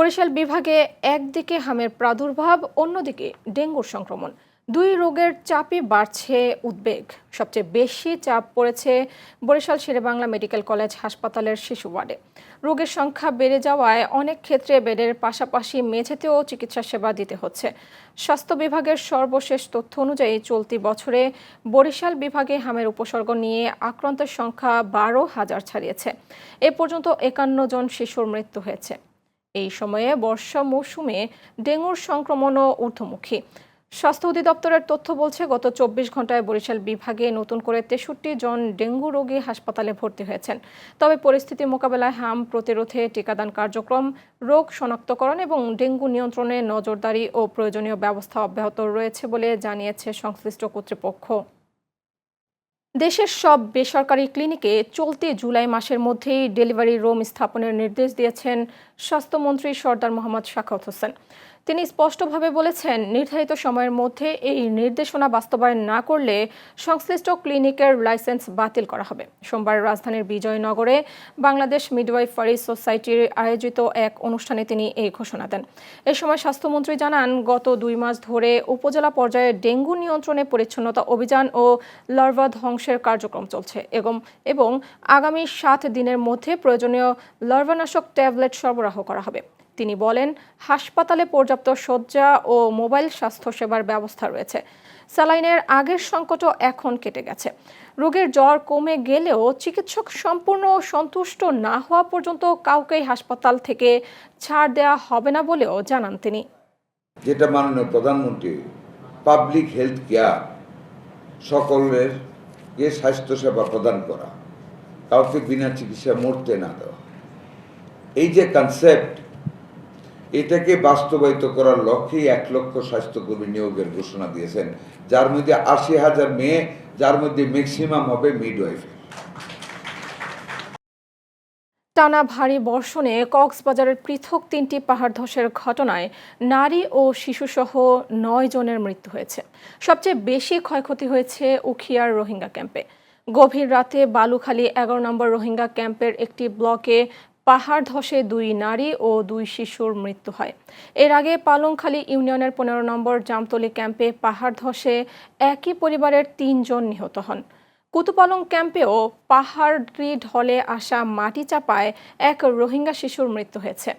বরিশাল বিভাগে একদিকে হামের প্রাদুর্ভাব, অন্যদিকে ডেঙ্গুর সংক্রমণ। দুই রোগের চাপই বাড়ছে উদ্বেগ। সবচেয়ে বেশি চাপ পড়েছে বরিশাল শেরেবাংলা মেডিকেল কলেজ হাসপাতালের শিশু ওয়ার্ডে। রোগের সংখ্যা বেড়ে যাওয়ায় অনেক ক্ষেত্রে বেডের পাশাপাশি মেঝেতেও চিকিৎসা সেবা দিতে হচ্ছে। স্বাস্থ্য বিভাগের সর্বশেষ তথ্য অনুযায়ী চলতি বছরে বরিশাল বিভাগে হামের উপসর্গ নিয়ে আক্রান্তের সংখ্যা 12,000 ছাড়িয়েছে। এ পর্যন্ত 51 জন শিশুর মৃত্যু হয়েছে। এই সময়ে বর্ষা মৌসুমে ডেঙ্গুর সংক্রমণও ঊর্ধ্বমুখী। স্বাস্থ্য অধিদপ্তরের তথ্য বলছে, গত 24 ঘন্টায় বরিশাল বিভাগে নতুন করে 63 জন ডেঙ্গু রোগী হাসপাতালে ভর্তি হয়েছেন। তবে পরিস্থিতি মোকাবেলায় হাম প্রতিরোধে টিকাদান কার্যক্রম, রোগ শনাক্তকরণ এবং ডেঙ্গু নিয়ন্ত্রণে নজরদারি ও প্রয়োজনীয় ব্যবস্থা অব্যাহত রয়েছে বলে জানিয়েছে সংশ্লিষ্ট কর্তৃপক্ষ। দেশের সব বেসরকারি ক্লিনিকে চলতি জুলাই মাসের মধ্যেই ডেলিভারি রুম স্থাপনের নির্দেশ দিয়েছেন স্বাস্থ্যমন্ত্রী সরদার মোহাম্মদ সাখাওয়াত হোসেন। তিনি স্পষ্টভাবে বলেছেন, নির্ধারিত সময়ের মধ্যে এই নির্দেশনা বাস্তবায়ন না করলে সংশ্লিষ্ট ক্লিনিকের লাইসেন্স বাতিল করা হবে। সোমবার রাজধানীর বিজয়নগরে বাংলাদেশ মিডওয়াইফারি সোসাইটির আয়োজিত এক অনুষ্ঠানে তিনি এই ঘোষণা দেন। এ সময় স্বাস্থ্যমন্ত্রী জানান, গত 2 মাস ধরে উপজেলা পর্যায়ে ডেঙ্গু নিয়ন্ত্রণে পরিচ্ছন্নতা অভিযান ও লার্ভা ধ্বংসের কার্যক্রম চলছে এবং আগামী 7 দিনের মধ্যে প্রয়োজনীয় লার্ভানাশক ট্যাবলেট সরবরাহ করা হবে। তিনি বলেন, হাসপাতালে পর্যাপ্ত শয্যা ও মোবাইল স্বাস্থ্যসেবার ব্যবস্থা রয়েছে। স্যালাইনের আগের সংকটও এখন কেটে গেছে। রোগীর জ্বর কমে গেলেও চিকিৎসক সম্পূর্ণ সন্তুষ্ট না হওয়া পর্যন্ত কাউকেই হাসপাতাল থেকে ছাড় দেওয়া হবে না বলেও জানান তিনি। যেটা মাননীয় প্রধানমন্ত্রী পাবলিক হেলথ কেয়ার, সকলের স্বাস্থ্যসেবা প্রদান করা, কাউকে বিনা চিকিৎসা মরতে না দেওয়া, এই যে কনসেপ্ট, এটাকে বাস্তবায়িত করার লক্ষ্যেই 1 লক্ষ স্বাস্থ্যকর্মী নিয়োগের ঘোষণা দিয়েছেন, যার মধ্যে 80,000 মেয়ে, যার মধ্যে ম্যাক্সিমাম হবে মিডওয়াইফের। টানা ভারী বর্ষণে কক্সবাজারের পৃথক 3টি পাহাড় ধসের ঘটনায় নারী ও শিশুসহ 9 জনের মৃত্যু হয়েছে। সবচেয়ে বেশি ক্ষয়ক্ষতি হয়েছে উখিয়ার রোহিঙ্গা ক্যাম্পে। গভীর রাতে বালুখালী 11 নম্বর রোহিঙ্গা ক্যাম্পের একটি ব্লকে পাহাড় ধসে 2 নারী ও 2 শিশুর মৃত্যু হয়। এর আগে পালংখালী ইউনিয়নের 15 নম্বর জামতলী ক্যাম্পে পাহাড় ধসে একই পরিবারের 3 জন নিহত হন। কুতুপালং ক্যাম্পেও পাহাড়ি ঢলে আসা মাটি চাপায় এক রোহিঙ্গা শিশুর মৃত্যু হয়েছে।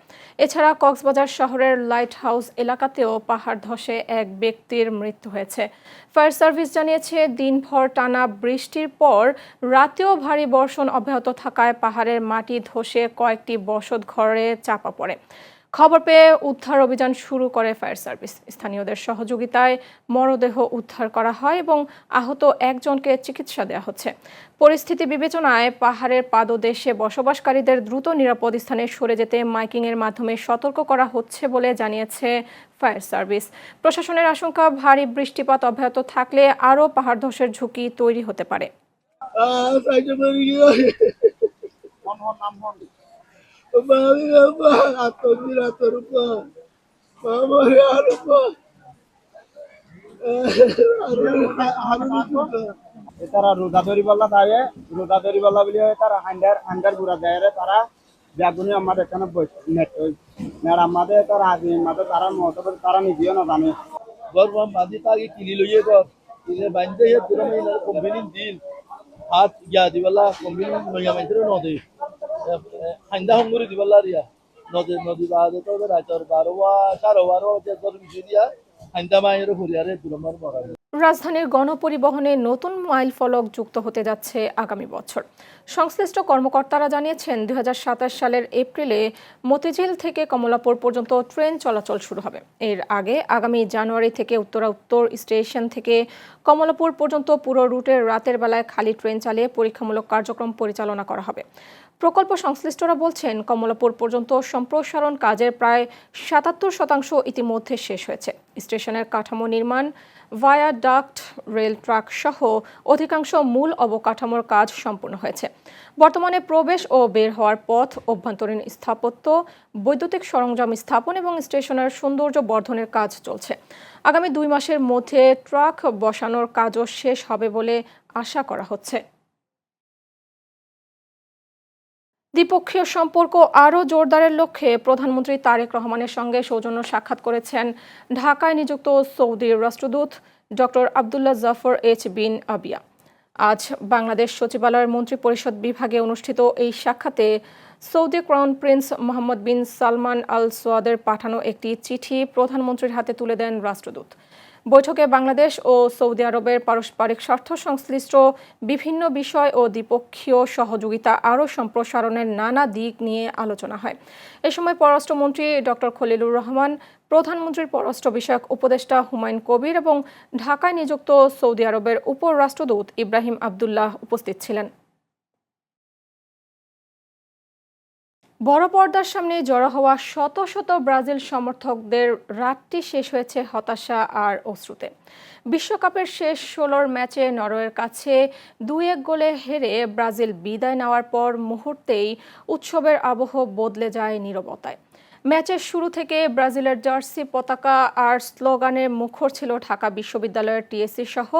এছাড়া কক্সবাজার শহরের লাইট হাউস এলাকাতেও পাহাড় ধসে এক ব্যক্তির মৃত্যু হয়েছে। ফায়ার সার্ভিস জানিয়েছে, দিনভর টানা বৃষ্টির পর রাতেও ভারী বর্ষণ অব্যাহত থাকায় পাহাড়ের মাটি ধসে কয়েকটি বসত ঘরে চাপা পড়ে। খবর পেয়ে উদ্ধার অভিযান শুরু করে ফায়ার সার্ভিস। স্থানীয়দের সহযোগিতায় মরদেহ উদ্ধার করা হয় এবং আহত একজনকে চিকিৎসা দেওয়া হচ্ছে। পরিস্থিতি বিবেচনায় পাহাড়ের পাদদেশে বসবাসকারীদের দ্রুত নিরাপদ স্থানে সরে যেতে মাইকিংয়ের মাধ্যমে সতর্ক করা হচ্ছে বলে জানিয়েছে ফায়ার সার্ভিস। প্রশাসনের আশঙ্কা, ভারী বৃষ্টিপাত অব্যাহত থাকলে আরও পাহাড় ধসের ঝুঁকি তৈরি হতে পারে। তারা রোদাদরি বল্লা থাকে, রোদাদরি বল্লা বলে তারা হান্ডার ঘুরা দেয়, তারা ব্যাগুনি আমাদের এখানে নেট আমাদের তারা আগে মাত্র তারা মত তারা নিজেও না জানে গরম বাজি তাকে কিনি লইয়ে গর বান্ধে পুরো কোম্পানি দিল হাত ইয়া দিবলা কোম্পানি লইয়া মাইতে নদী হান্দা হঙ্গুরি দিবলা রিয়া নদী নদী বাদে তো রাতের 12 যে তোর বিষয় দিয়া হান্দা মায়ের হরিয়ারে দুরমার মরা। রাজধানীর গণপরিবহনে নতুন মাইল ফলক যুক্ত হতে যাচ্ছে আগামী বছর। সংশ্লিষ্ট কর্মকর্তারা জানিয়েছেন, 2027 সালের এপ্রিলে মতিঝিল থেকে কমলাপুর পর্যন্ত ট্রেন চলাচল শুরু হবে। এর আগে আগামী জানুয়ারি থেকে উত্তরা উত্তর স্টেশন থেকে কমলাপুর পর্যন্ত পুরো রুটের রাতের বেলায় খালি ট্রেন চালিয়ে পরীক্ষামূলক কার্যক্রম পরিচালনা করা হবে। প্রকল্প সংশ্লিষ্টরা বলছেন, কমলাপুর পর্যন্ত সম্প্রসারণ কাজের প্রায় 77% ইতিমধ্যে শেষ হয়েছে। স্টেশনের কাঠামো নির্মাণ, ভায়াডাক্ট, রেল ট্র্যাক সহ অধিকাংশ মূল অবকাঠামোর কাজ সম্পূর্ণ হয়েছে। বর্তমানে প্রবেশ ও বের হওয়ার পথ, অভ্যন্তরীণ স্থাপত্য, বৈদ্যুতিক সরঞ্জাম স্থাপন এবং স্টেশনের সৌন্দর্য বর্ধনের কাজ চলছে। আগামী 2 মাসের মধ্যে ট্রাক বসানোর কাজও শেষ হবে বলে আশা করা হচ্ছে। দ্বিপক্ষীয় সম্পর্ক আরও জোরদারের লক্ষ্যে প্রধানমন্ত্রী তারেক রহমানের সঙ্গে সৌজন্য সাক্ষাৎ করেছেন ঢাকায় নিযুক্ত সৌদির রাষ্ট্রদূত ডক্টর আবদুল্লাহ জাফর এইচ বিন আবিয়া। আজ বাংলাদেশ সচিবালয়ের মন্ত্রিপরিষদ বিভাগে অনুষ্ঠিত এই সাক্ষাতে সৌদি ক্রাউন প্রিন্স মোহাম্মদ বিন সালমান আল সোয়াদের পাঠানো একটি চিঠি প্রধানমন্ত্রীর হাতে তুলে দেন রাষ্ট্রদূত। বৈঠকে বাংলাদেশ ও সৌদি আরবের পারস্পরিক স্বার্থ সংশ্লিষ্ট বিভিন্ন বিষয় ও দ্বিপক্ষীয় সহযোগিতা আরও সম্প্রসারণের নানা দিক নিয়ে আলোচনা হয়। এ সময় পররাষ্ট্রমন্ত্রী ডক্টর খলিলুর রহমান, প্রধানমন্ত্রীর পররাষ্ট্র বিষয়ক উপদেষ্টা হুমায়ুন কবির এবং ঢাকায় নিযুক্ত সৌদি আরবের উপরাষ্ট্রদূত ইব্রাহিম আবদুল্লাহ উপস্থিত ছিলেন। বড় পর্দার সামনে জড়ো হওয়া শত শত ব্রাজিল সমর্থকদের রাতটি শেষ হয়েছে হতাশা আর অশ্রুতে। বিশ্বকাপের শেষ 16 ম্যাচে নরওয়ের কাছে 2-1 গোলে হেরে ব্রাজিল বিদায় নেওয়ার পর মুহূর্তেই উৎসবের আবহ বদলে যায় নীরবতায়। ম্যাচের শুরু থেকে ব্রাজিলের জার্সি, পতাকা আর স্লোগানে মুখর ছিল ঢাকা বিশ্ববিদ্যালয়ের টিএসসি সহ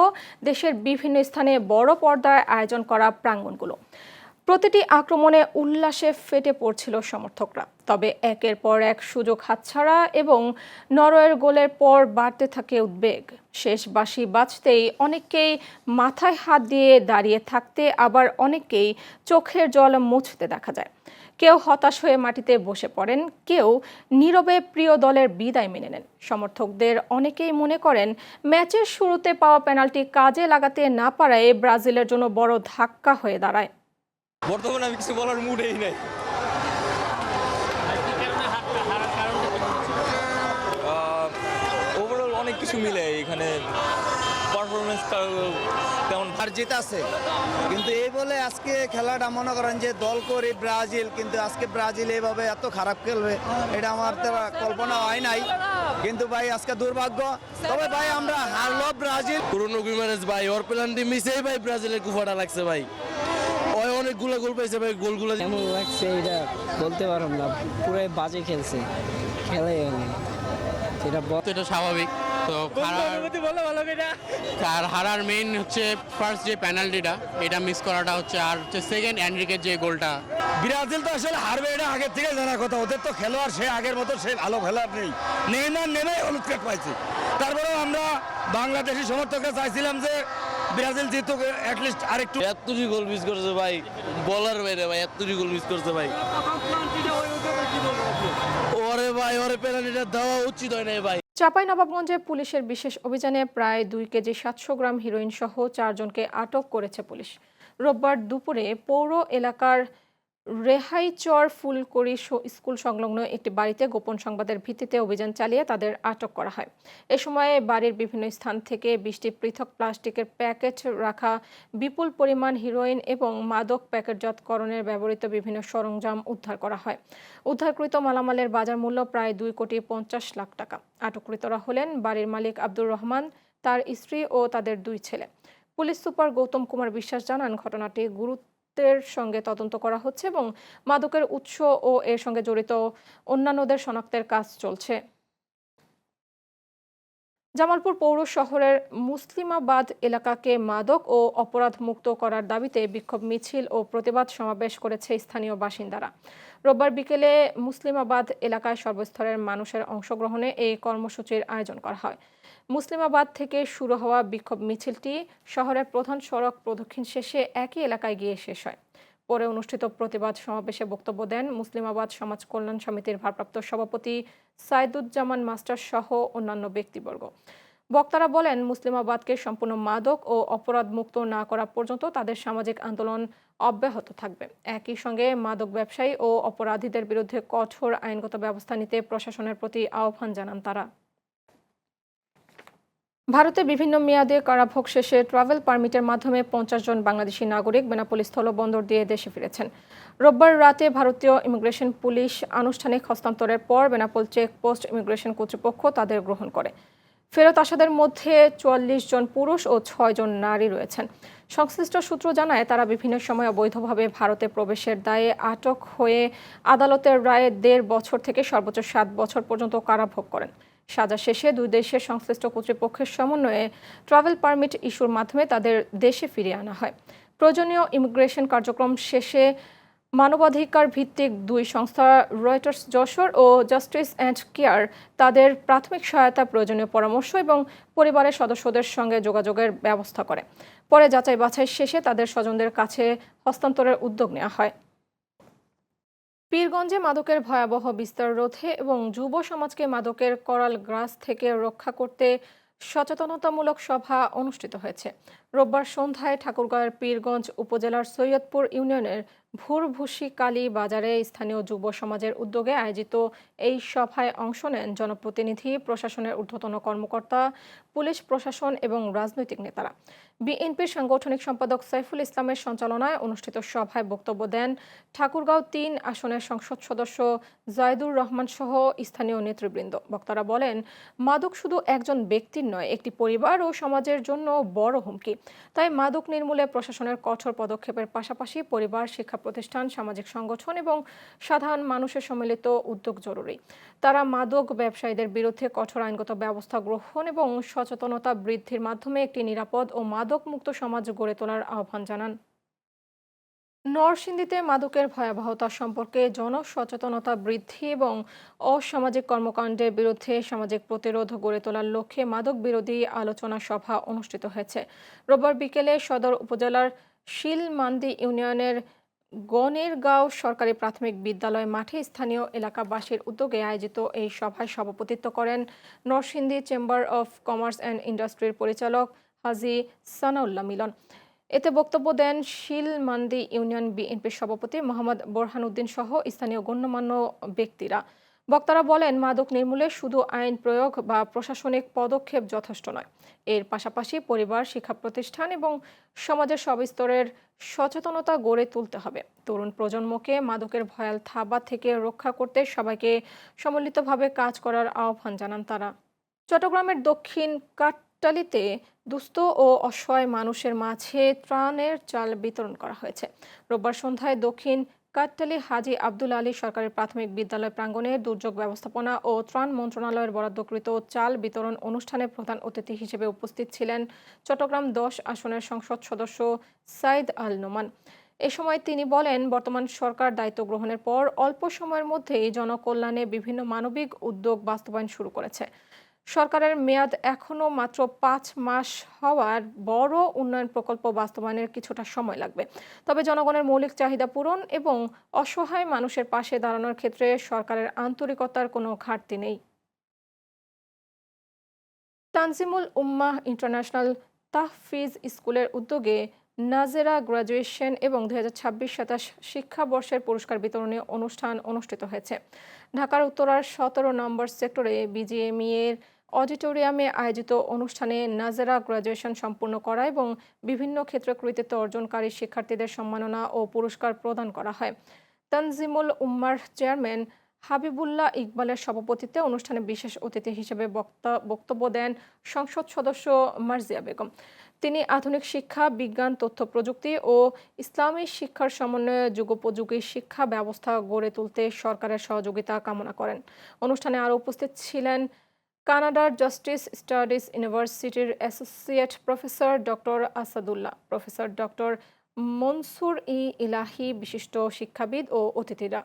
দেশের বিভিন্ন স্থানে বড় পর্দায় আয়োজন করা প্রাঙ্গণগুলো। প্রতিটি আক্রমণে উল্লাসে ফেটে পড়ছিল সমর্থকরা। তবে একের পর এক সুযোগ হাতছাড়া এবং নরওয়ের গোলের পর বাড়তে থাকে উদ্বেগ। শেষ বাঁশি বাজতেই অনেককেই মাথায় হাত দিয়ে দাঁড়িয়ে থাকতে, আবার অনেককেই চোখের জল মুছতে দেখা যায়। কেউ হতাশ হয়ে মাটিতে বসে পড়েন, কেউ নীরবে প্রিয় দলের বিদায় মেনে নেন। সমর্থকদের অনেকেই মনে করেন ম্যাচের শুরুতে পাওয়া পেনাল্টি কাজে লাগাতে না পারায় ব্রাজিলের জন্য বড় ধাক্কা হয়ে দাঁড়ায়। বর্তমানে আমি কিছু বলার মুডেই নাই। ওভারঅল অনেক কিছু মিলে এখানে পারফরমেন্স তেমন আর জিত আছে, কিন্তু এই বলে আজকে খেলাটা মনে করেন যে দল করে ব্রাজিল, কিন্তু আজকে ব্রাজিল এইভাবে এত খারাপ খেলবে এটা আমার দ্বারা কল্পনা হয় নাই। কিন্তু ভাই আজকে দুর্ভাগ্য। তবে ভাই আমরা হারলো ব্রাজিল। পুরনো গুইমারেস ভাই ওর পেনাল্টি মিসেই ভাই ব্রাজিলের কুফাটা লাগছে ভাই। ওই অনেকগুলো গোল পাইছে ভাই, গোলগুলো এমন লাগছে এটা বলতে পারলাম না, পুরো বাজে খেলছে, খেলাই হয়নি। এটা স্বাভাবিক। তো হারার মেইন হচ্ছে ফার্স্ট যে পেনাল্টিটা এটা মিস করাটা হচ্ছে, আর হচ্ছে সেকেন্ড এনরিকের যে গোলটা। ব্রাজিল তো আসলে হারবে এটা আগের থেকে জানার কথা। ওদের তো খেলোয়াড় সে আগের মতো সে ভালো খেলোয়াড় নেই, নেইমার নেমে হলুদ কার্ড পাইছে। তারপরেও আমরা বাংলাদেশি সমর্থকরা চাইছিলাম যে ব্রাজিল জিতুক, অ্যাটলিস্ট আরেকটু। এতটি গোল মিস করছে ভাই, বলার বাইরে ভাই, এতটি গোল মিস করছে ভাই। ওরে ভাই ওরে পেনাল্টিটা দেওয়া উচিত হয় না ভাই। চাঁপাইনবাবগঞ্জে পুলিশের বিশেষ অভিযানে প্রায় 2 কেজি 700 গ্রাম হিরোইন সহ 4 জনকে আটক করেছে পুলিশ। রোববার দুপুরে পৌর এলাকার রেহাইচর ফুলকড়ি স্কুল সংলগ্ন একটি বাড়িতে গোপন সংবাদের ভিত্তিতে অভিযান চালিয়ে তাদের আটক করা হয়। এ সময় বাড়ির বিভিন্ন স্থান থেকে 20টি পৃথক প্লাস্টিকের প্যাকেট রাখা বিপুল পরিমাণ হিরোইন এবং মাদক প্যাকেটজাতকরণের ব্যবহৃত বিভিন্ন সরঞ্জাম উদ্ধার করা হয়। উদ্ধারকৃত মালামালের বাজার মূল্য প্রায় 2,50,00,000 টাকা। আটককৃতরা হলেন বাড়ির মালিক আব্দুর রহমান, তার স্ত্রী ও তাদের 2 ছেলে। পুলিশ সুপার গৌতম কুমার বিশ্বাস জানান, ঘটনাটি গুরুত্বের সঙ্গে তদন্ত করা হচ্ছে এবং মাদকের উৎস ও এর সঙ্গে জড়িত অন্যান্যদের শনাক্তের কাজ চলছে। জামালপুর পৌর শহরের মুসলিমাবাদ এলাকাকে মাদক ও অপরাধ মুক্ত করার দাবিতে বিক্ষোভ মিছিল ও প্রতিবাদ সমাবেশ করেছে স্থানীয় বাসিন্দারা। রোববার বিকেলে মুসলিমাবাদ এলাকায় সর্বস্তরের মানুষের অংশগ্রহণে এই কর্মসূচির আয়োজন করা হয়। মুসলিমাবাদ থেকে শুরু হওয়া বিক্ষোভ মিছিলটি শহরের প্রধান সড়ক প্রদক্ষিণ শেষে একই এলাকায় গিয়ে শেষ হয়। পরে অনুষ্ঠিত প্রতিবাদ সমাবেশে বক্তব্য দেন মুসলিমাবাদ সমাজ কল্যাণ সমিতির ভারপ্রাপ্ত সভাপতি সাইদুজ্জামান মাস্টার সহ অন্যান্য ব্যক্তিবর্গ। বক্তারা বলেন, মুসলিমাবাদকে সম্পূর্ণ মাদক ও অপরাধ মুক্ত না করা পর্যন্ত তাদের সামাজিক আন্দোলন অব্যাহত থাকবে। একই সঙ্গে মাদক ব্যবসায়ী ও অপরাধীদের বিরুদ্ধে কঠোর আইনগত ব্যবস্থা নিতে প্রশাসনের প্রতি আহ্বান জানান তারা। ভারতে বিভিন্ন মেয়াদে কারাভোগ শেষে ট্রাভেল পারমিটের মাধ্যমে 50 জন বাংলাদেশি নাগরিক বেনাপোল স্থলবন্দর দিয়ে দেশে ফিরেছেন। রোববার রাতে ভারতীয় ইমিগ্রেশন পুলিশ আনুষ্ঠানিক হস্তান্তরের পর বেনাপোল চেকপোস্ট ইমিগ্রেশন কর্তৃপক্ষ তাদের গ্রহণ করে। ফেরত আসাদের মধ্যে 44 জন পুরুষ ও 6 জন নারী রয়েছেন। সংশ্লিষ্ট সূত্র জানায়, তারা বিভিন্ন সময় অবৈধভাবে ভারতে প্রবেশের দায়ে আটক হয়ে আদালতের রায়ে 1.5 বছর থেকে সর্বোচ্চ 7 বছর পর্যন্ত কারাভোগ করেন। সাজা শেষে 2 দেশের সংশ্লিষ্ট কর্তৃপক্ষের সমন্বয়ে ট্রাভেল পারমিট ইস্যুর মাধ্যমে তাদের দেশে ফিরিয়ে আনা হয়। প্রয়োজনীয় ইমিগ্রেশন কার্যক্রম শেষে মানবাধিকার ভিত্তিক দুই সংস্থা রয়টার্স যশোর ও জাস্টিস অ্যান্ড কেয়ার তাদের প্রাথমিক সহায়তা, প্রয়োজনীয় পরামর্শ এবং পরিবারের সদস্যদের সঙ্গে যোগাযোগের ব্যবস্থা করে। পরে যাচাই বাছাই শেষে তাদের স্বজনদের কাছে হস্তান্তরের উদ্যোগ নেওয়া হয়। পীরগঞ্জে মাদকের ভয়াবহ বিস্তার রোধে এবং যুব সমাজকে মাদকের করাল গ্রাস থেকে রক্ষা করতে সচেতনতামূলক সভা অনুষ্ঠিত হয়েছে। রোববার সন্ধ্যায় ঠাকুরগাঁওয়ের পীরগঞ্জ উপজেলার সৈয়দপুর ইউনিয়নের ভুরভুশি কালী বাজারে স্থানীয় যুব সমাজের উদ্যোগে আয়োজিত এই সভায় অংশ নেন জনপ্রতিনিধি, প্রশাসনের ঊর্ধ্বতন কর্মকর্তা, পুলিশ প্রশাসন এবং রাজনৈতিক নেতারা। বিএনপির সাংগঠনিক সম্পাদক সাইফুল ইসলামের সঞ্চালনায় অনুষ্ঠিত সভায় বক্তব্য দেন ঠাকুরগাঁও ৩ আসনের সংসদ সদস্য জায়দুর রহমান সহ স্থানীয় নেতৃবৃন্দ। বক্তারা বলেন, মাদক শুধু একজন ব্যক্তির নয়, একটি পরিবার ও সমাজের জন্য বড় হুমকি। তাই মাদক নির্মূলে প্রশাসনের কঠোর পদক্ষেপের পাশাপাশি পরিবার, শিক্ষা প্রতিষ্ঠান, সামাজিক সংগঠন এবং সাধারণ মানুষের সম্মিলিত উদ্যোগ জরুরি। তারা মাদক ব্যবসায়ীদের বিরুদ্ধে কঠোর আইনগত ব্যবস্থা গ্রহণ এবং সচেতনতা বৃদ্ধির মাধ্যমে একটি নিরাপদ ও মাদক মুক্ত সমাজ গড়ে তোলার আহ্বান জানান। নরসিংদীতে মাদকের ভয়াবহতা সম্পর্কে জনসচেতনতা বৃদ্ধি এবং অসামাজিক কর্মকাণ্ডের বিরুদ্ধে সামাজিক প্রতিরোধ গড়ে তোলার লক্ষ্যে মাদক বিরোধী আলোচনা সভা অনুষ্ঠিত হয়েছে। রোববার বিকেলে সদর উপজেলার শিলমান্দি ইউনিয়নের গনেরগাঁও সরকারি প্রাথমিক বিদ্যালয় মাঠে স্থানীয় এলাকাবাসীর উদ্যোগে আয়োজিত এই সভায় সভাপতিত্ব করেন Narsingdi chamber of commerce and ইন্ডাস্ট্রির পরিচালক হাজী সানাউল্লাহ মিলন। এতে বক্তব্য দেন শিলমান্দি ইউনিয়ন বিএনপির সভাপতি মোহাম্মদ বোরহান উদ্দিন সহ স্থানীয় গণ্যমান্য ব্যক্তিরা। বক্তারা বলেন, মাদক নির্মূলে শুধু আইন প্রয়োগ বা প্রশাসনিক পদক্ষেপ যথেষ্ট নয়। এর পাশাপাশি পরিবার, শিক্ষা প্রতিষ্ঠান এবং সমাজের সব স্তরের সচেতনতা গড়ে তুলতে হবে। তরুণ প্রজন্মকে মাদকের ভয়াল থাবা থেকে রক্ষা করতে সবাইকে সম্মিলিতভাবে কাজ করার আহ্বান জানান তারা। চট্টগ্রামের দক্ষিণ কাট্টালীতে দুস্থ ও অসহায় মানুষের মাঝে ত্রাণের চাল বিতরণ করা হয়েছে। রোববার সন্ধ্যায় দক্ষিণ কাট্টালী হাজী আব্দুল আলী সরকারি প্রাথমিক বিদ্যালয় প্রাঙ্গণে দুর্যোগ ব্যবস্থাপনা ও ত্রাণ মন্ত্রণালয়ের বরাদ্দকৃত চাল বিতরণ অনুষ্ঠানে প্রধান অতিথি হিসেবে উপস্থিত ছিলেন চট্টগ্রাম 10 আসনের সংসদ সদস্য সাইদ আল নোমান। এ সময় তিনি বলেন, বর্তমান সরকার দায়িত্ব গ্রহণের পর অল্প সময়ের মধ্যেই জনকল্যাণে বিভিন্ন মানবিক উদ্যোগ বাস্তবায়ন শুরু করেছে। সরকারের মেয়াদ এখনো মাত্র 5 মাস হওয়ার বড় উন্নয়ন প্রকল্প বাস্তবায়নের কিছুটা সময় লাগবে। তবে জনগণের মৌলিক চাহিদা পূরণ এবং অসহায় মানুষের পাশে দাঁড়ানোর ক্ষেত্রে সরকারের আন্তরিকতার কোনো ঘাটতি নেই। তানজিমুল উম্মাহ ইন্টারন্যাশনাল তাহফিজ স্কুলের উদ্যোগে নাজেরা গ্র্যাজুয়েশন এবং 2026-27 শিক্ষাবর্ষের পুরস্কার বিতরণী অনুষ্ঠান অনুষ্ঠিত হয়েছে। ঢাকার উত্তরার 17 নম্বর সেক্টরে বিজিএমই এর অডিটোরিয়ামে আয়োজিত অনুষ্ঠানে নাজেরা গ্র্যাজুয়েশন সম্পূর্ণ করা এবং বিভিন্ন ক্ষেত্রে কৃতিত্ব অর্জনকারী শিক্ষার্থীদের সম্মাননা ও পুরস্কার প্রদান করা হয়। তানজিমুল উম্মার চেয়ারম্যান হাবিবুল্লাহ ইকবালের সভাপতিত্বে অনুষ্ঠানে বিশেষ অতিথি হিসেবে বক্তব্য দেন সংসদ সদস্য মার্জিয়া বেগম। তিনি আধুনিক শিক্ষা, বিজ্ঞান, তথ্য প্রযুক্তি ও ইসলামী শিক্ষার সমন্বয়ে যুগোপযোগী শিক্ষা ব্যবস্থা গড়ে তুলতে সরকারের সহযোগিতা কামনা করেন। অনুষ্ঠানে আরও উপস্থিত ছিলেন কানাডার জাস্টিস স্টাডিজ ইউনিভার্সিটির associate professor doctor Asadullah, professor doctor Mansur ইলাহি, বিশিষ্ট শিক্ষাবিদ ও অতিথিরা।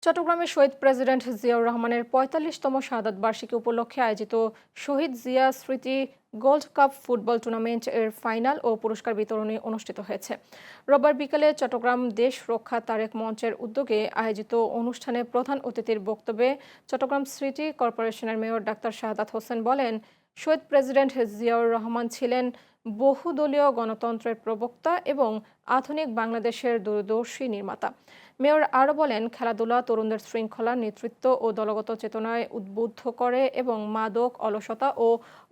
চট্টগ্রামের শহীদ প্রেসিডেন্ট জিয়াউর রহমানের 45তম শাহাদাত বার্ষিকী উপলক্ষে আয়োজিত শহীদ জিয়া স্মৃতি গোল্ড কাপ ফুটবল টুর্নামেন্ট এর ফাইনাল ও পুরস্কার বিতরণী অনুষ্ঠিত হয়েছে। রোববার বিকেলে চট্টগ্রাম দেশ রক্ষা তারেক মঞ্চের উদ্যোগে আয়োজিত অনুষ্ঠানে প্রধান অতিথির বক্তব্যে চট্টগ্রাম সিটি কর্পোরেশনের মেয়র ডাক্তার শাহাদাত হোসেন বলেন, শহীদ প্রেসিডেন্ট জিয়াউর রহমান ছিলেন বহুদলীয় গণতন্ত্রের প্রবক্তা এবং আধুনিক বাংলাদেশের দূরদর্শী নির্মাতা। মেয়র আরও বলেন, খেলাধুলা তরুণদের শৃঙ্খলা, নেতৃত্ব ও দলগত চেতনায় উদ্বুদ্ধ করে এবং মাদক, অলসতা ও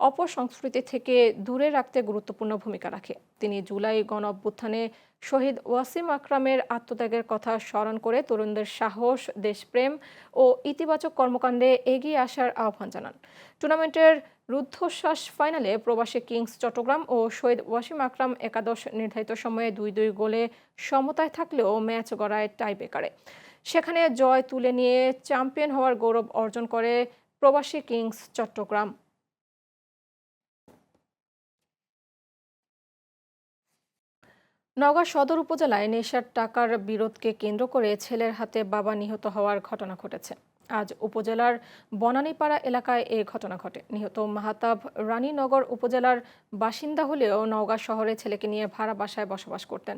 অপসংস্কৃতি থেকে দূরে রাখতে গুরুত্বপূর্ণ ভূমিকা রাখে। তিনি জুলাই গণ অভ্যুত্থানে শহীদ ওয়াসিম আকরামের আত্মত্যাগের কথা স্মরণ করে তরুণদের সাহস, দেশপ্রেম ও ইতিবাচক কর্মকাণ্ডে এগিয়ে আসার আহ্বান জানান। টুর্নামেন্টের রুদ্ধশ্বাস ফাইনালে প্রবাসী কিংস চট্টগ্রাম ও শহীদ ওয়াসিম আকরাম একাদশ নির্ধারিত সময়ে 2-2 গোলে সমতায় থাকলেও ম্যাচ গড়ায় টাইব্রেকারে। সেখানে জয় তুলে নিয়ে চ্যাম্পিয়ন হওয়ার গৌরব অর্জন করে প্রবাসী কিংস চট্টগ্রাম। নওগাঁ সদর উপজেলায় নেশার টাকার বিরোধকে কেন্দ্র করে ছেলের হাতে বাবা নিহত হওয়ার ঘটনা ঘটেছে। আজ উপজেলার বনানীপাড়া এলাকায় এই ঘটনা ঘটে। নিহত মাহতাব রানীনগর উপজেলার বাসিন্দা হলেও নওগাঁ শহরে ছেলেকে নিয়ে ভাড়া বাসায় বসবাস করতেন।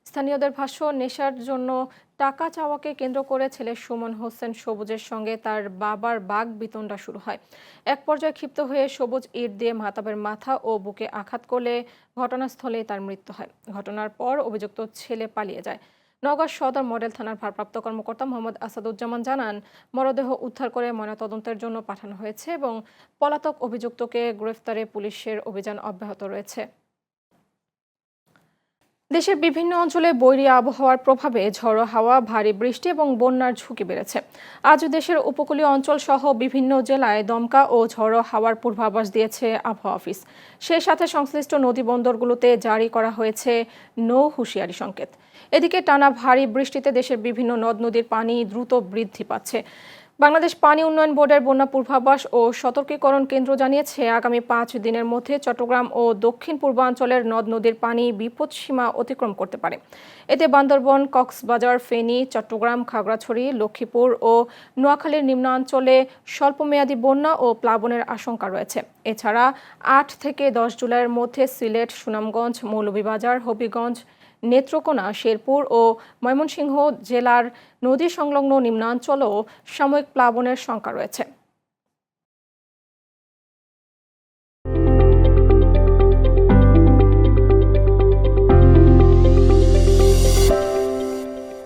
স্থানীয়দের ভাষ্য, নেশার জন্য টাকা চাওয়াকে কেন্দ্র করে ছেলে সুমন হোসেন সবুজের সঙ্গে তার বাবার বাগ বিতণ্ডা শুরু হয়। এক পর্যায়ে ক্ষিপ্ত হয়ে সবুজ ইট দিয়ে মাহতাবের মাথা ও বুকে আঘাত করলে ঘটনাস্থলেই তার মৃত্যু হয়। ঘটনার পর অভিযুক্ত ছেলে পালিয়ে যায়। নওগাঁ সদর মডেল থানার ভারপ্রাপ্ত কর্মকর্তা মোহাম্মদ আসাদুজ্জামান জানান, মরদেহ উদ্ধার করে ময়নাতদন্তের জন্য পাঠানো হয়েছে এবং পলাতক অভিযুক্তকে গ্রেফতারে পুলিশের অভিযান অব্যাহত রয়েছে। দেশের বিভিন্ন অঞ্চলে বৈরী আবহাওয়ার প্রভাবে ঝড়ো হাওয়া, ভারী বৃষ্টি এবং বন্যার ঝুঁকি বেড়েছে। আজ দেশের উপকূলীয় অঞ্চল সহ বিভিন্ন জেলায় দমকা ও ঝড়ো হাওয়ার পূর্বাভাস দিয়েছে আবহাওয়া অফিস। সেই সাথে সংশ্লিষ্ট নদী বন্দরগুলোতে জারি করা হয়েছে নৌ হুঁশিয়ারি সংকেত। এদিকে টানা ভারী বৃষ্টিতে দেশের বিভিন্ন নদ নদীর পানি দ্রুত বৃদ্ধি পাচ্ছে। বাংলাদেশ পানি উন্নয়ন বোর্ডের বন্যা পূর্বাভাস ও সতর্কীকরণ কেন্দ্র জানিয়েছে, আগামী 5 দিনের মধ্যে চট্টগ্রাম ও দক্ষিণ পূর্বাঞ্চলের নদ নদীর পানি বিপদসীমা অতিক্রম করতে পারে। এতে বান্দরবন, কক্সবাজার, ফেনী, চট্টগ্রাম, খাগড়াছড়ি, লক্ষ্মীপুর ও নোয়াখালীর নিম্নাঞ্চলে স্বল্পমেয়াদী বন্যা ও প্লাবনের আশঙ্কা রয়েছে। এছাড়া 8 থেকে 10 জুলাইয়ের মধ্যে সিলেট, সুনামগঞ্জ, মৌলভীবাজার, হবিগঞ্জ, নেত্রকোনা, শেরপুর ও ময়মনসিংহ জেলার নদী সংলগ্ন নিম্নাঞ্চলেও সাময়িক প্লাবনের শঙ্কা রয়েছে।